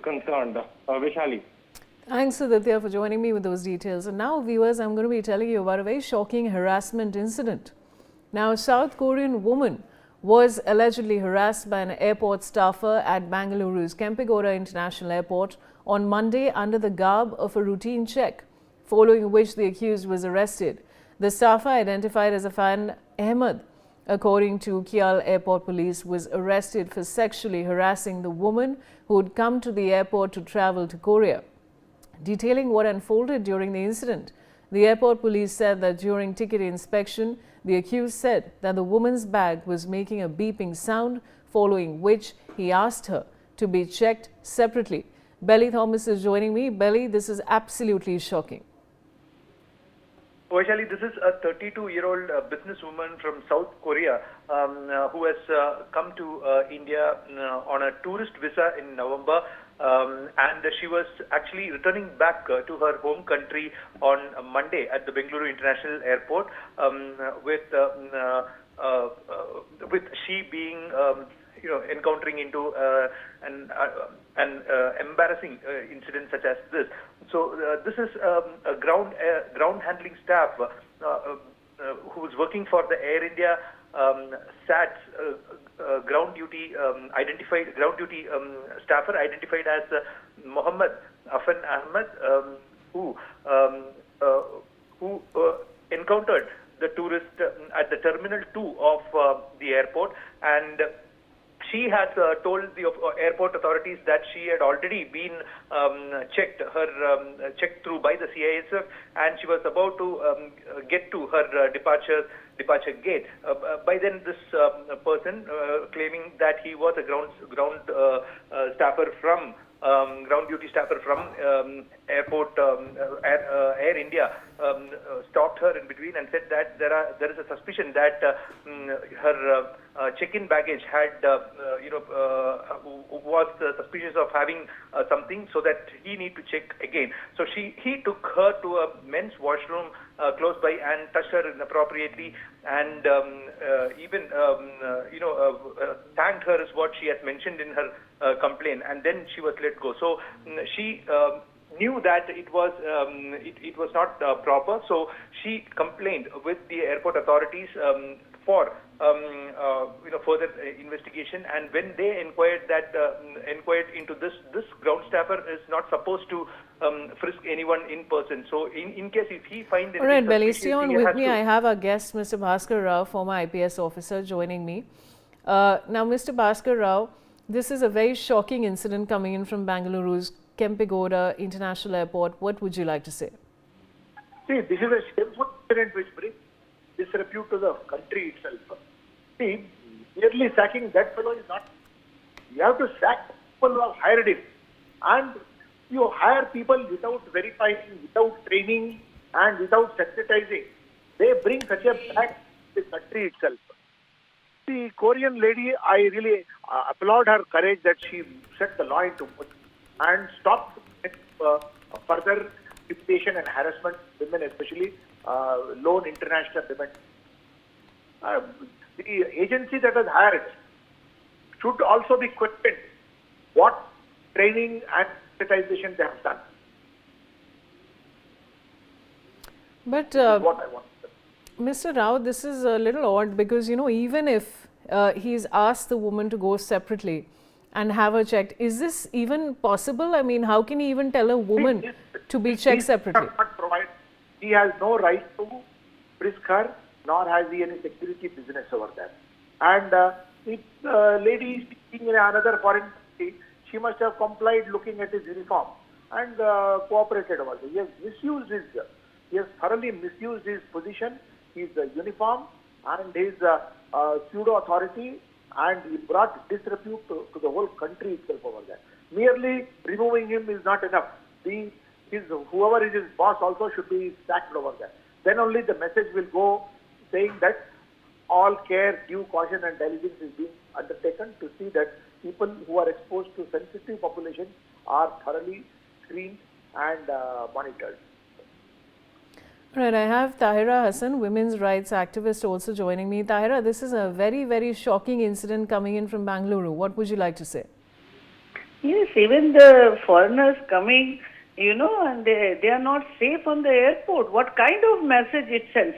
concerned. Vishali. Thanks, Aditya, for joining me with those details. And now, viewers, I'm going to be telling you about a very shocking harassment incident. Now, a South Korean woman was allegedly harassed by an airport staffer at Bengaluru's Kempegowda International Airport on Monday under the garb of a routine check, following which the accused was arrested. The staffer, identified as Affaann Ahmed, according to KIAL Airport Police, was arrested for sexually harassing the woman who had come to the airport to travel to Korea. Detailing what unfolded during the incident, the airport police said that during ticket inspection, the accused said that the woman's bag was making a beeping sound, following which he asked her to be checked separately. Belly Thomas is joining me. Belly, this is absolutely shocking. Vaishali, this is a 32-year-old businesswoman from South Korea who has come to India on a tourist visa in November. And she was actually returning back to her home country on Monday at the Bengaluru International Airport, with she being encountering into an embarrassing incident such as this. So this is a ground handling staff who is working for the Air India SAT's ground duty staffer identified as Mohammed Affaann Ahmed, who encountered the tourist at the Terminal 2 of the airport, and she has told the airport authorities that she had already been checked through by the CISF, and she was about to get to her departure gate. By then, this person claiming that he was a ground duty staffer from airport Air India, stopped her in between and said that there is a suspicion that her check-in baggage had was suspicious of having something, so that he need to check again. So he took her to a men's washroom close by and touched her inappropriately, and even thanked her, is what she had mentioned in her complaint, and then she was let go. So she knew that it was not proper, so she complained with the airport authorities for further investigation. And when they inquired into this ground staffer is not supposed to frisk anyone in person. So in case if he finds anything, all right, Belly, stay on with me. I have our guest, Mr. Bhaskar Rao, former IPS officer, joining me. Now, Mr. Bhaskar Rao, this is a very shocking incident coming in from Bengaluru's Kempegowda International Airport. What would you like to say? See, this is a shameful incident which brings disrepute to the country itself. See, merely sacking that fellow is not. You have to sack people who have hired him. And you hire people without verifying, without training, and without sensitizing. They bring such a bad to the country itself. The Korean lady, I really applaud her courage that she set the law into motion and stopped further intimidation and harassment of women, especially lone international women. The agency that has hired should also be questioned what training and sensitization they have done. But what I want. Mr. Rao, this is a little odd because, even if he's asked the woman to go separately and have her checked, is this even possible? I mean, how can he even tell a woman to be checked separately? He has no right to frisk her, nor has he any security business over there. And if lady is speaking in another foreign country, she must have complied looking at his uniform and cooperated over there. He has thoroughly misused his position, his uniform, and his pseudo authority, and he brought disrepute to the whole country itself over there. Merely removing him is not enough. Whoever is his boss also should be sacked over there. Then only the message will go saying that all care, due caution and diligence is being undertaken to see that people who are exposed to sensitive populations are thoroughly screened and monitored. Right, I have Tahira Hassan, women's rights activist, also joining me. Tahira, this is a very, very shocking incident coming in from Bengaluru. What would you like to say? Yes, even the foreigners coming, and they are not safe on the airport. What kind of message it sends?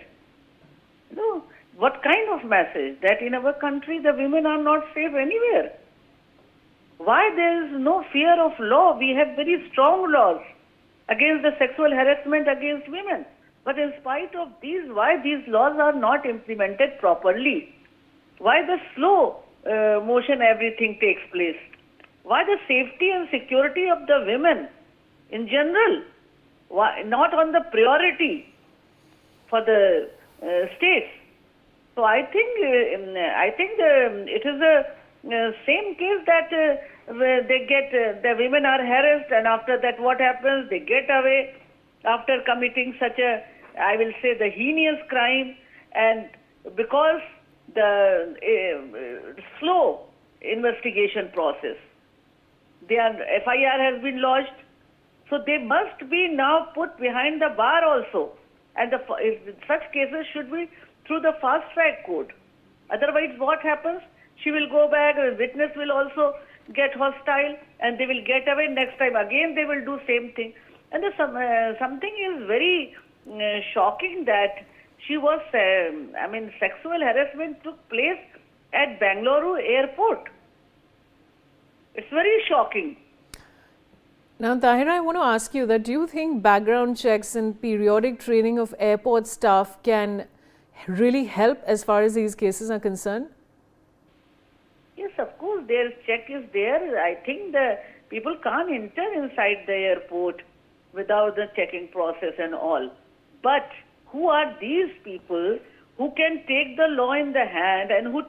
What kind of message? That in our country the women are not safe anywhere. Why there is no fear of law? We have very strong laws against the sexual harassment against women. But in spite of these, why these laws are not implemented properly? Why the slow motion everything takes place? Why the safety and security of the women in general? Why not on the priority for the states? So I think it is the same case that where they get the women are harassed, and after that what happens? They get away after committing such a, I will say, the heinous crime, and because the slow investigation process, their FIR has been lodged, so they must be now put behind the bar also, and such cases should be through the fast track code. Otherwise what happens? She will go back, the witness will also get hostile, and they will get away. Next time again they will do same thing. And something is very shocking that she was, sexual harassment took place at Bengaluru airport. It's very shocking. Now, Tahira, I want to ask you that do you think background checks and periodic training of airport staff can really help as far as these cases are concerned? Yes, of course, their check is there. I think the people can't enter inside the airport without the checking process and all. But who are these people who can take the law in the hand and who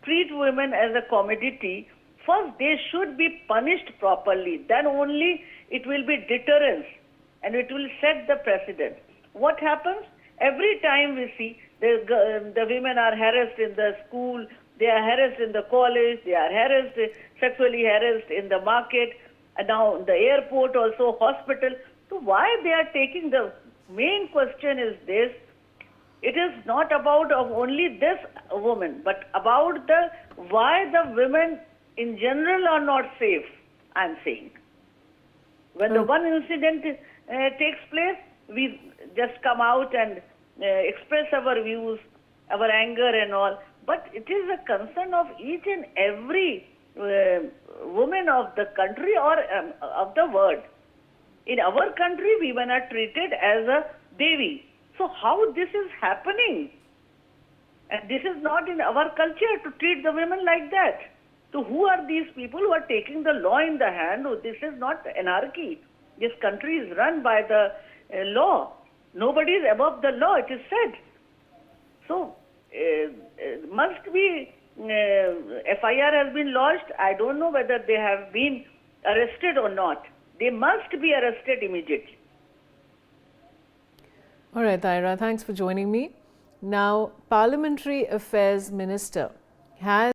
treat women as a commodity? First, they should be punished properly. Then only it will be deterrence and it will set the precedent. What happens? Every time we see the women are harassed in the school, they are harassed in the college, they are harassed, sexually harassed in the market, and now the airport also, hospital. So why they are taking, the main question is this: it is not about only this woman, but about the why the women in general are not safe. I am saying, when the one incident takes place, we just come out and express our views, our anger and all. But it is a concern of each and every woman of the country or of the world. In our country, women are treated as a devi. So how this is happening? And this is not in our culture to treat the women like that. So who are these people who are taking the law in the hand? Oh, this is not anarchy. This country is run by the law. Nobody is above the law, it is said. So must be FIR has been lodged. I don't know whether they have been arrested or not. They must be arrested immediately. All right, Tahira, thanks for joining me. Now, Parliamentary Affairs Minister has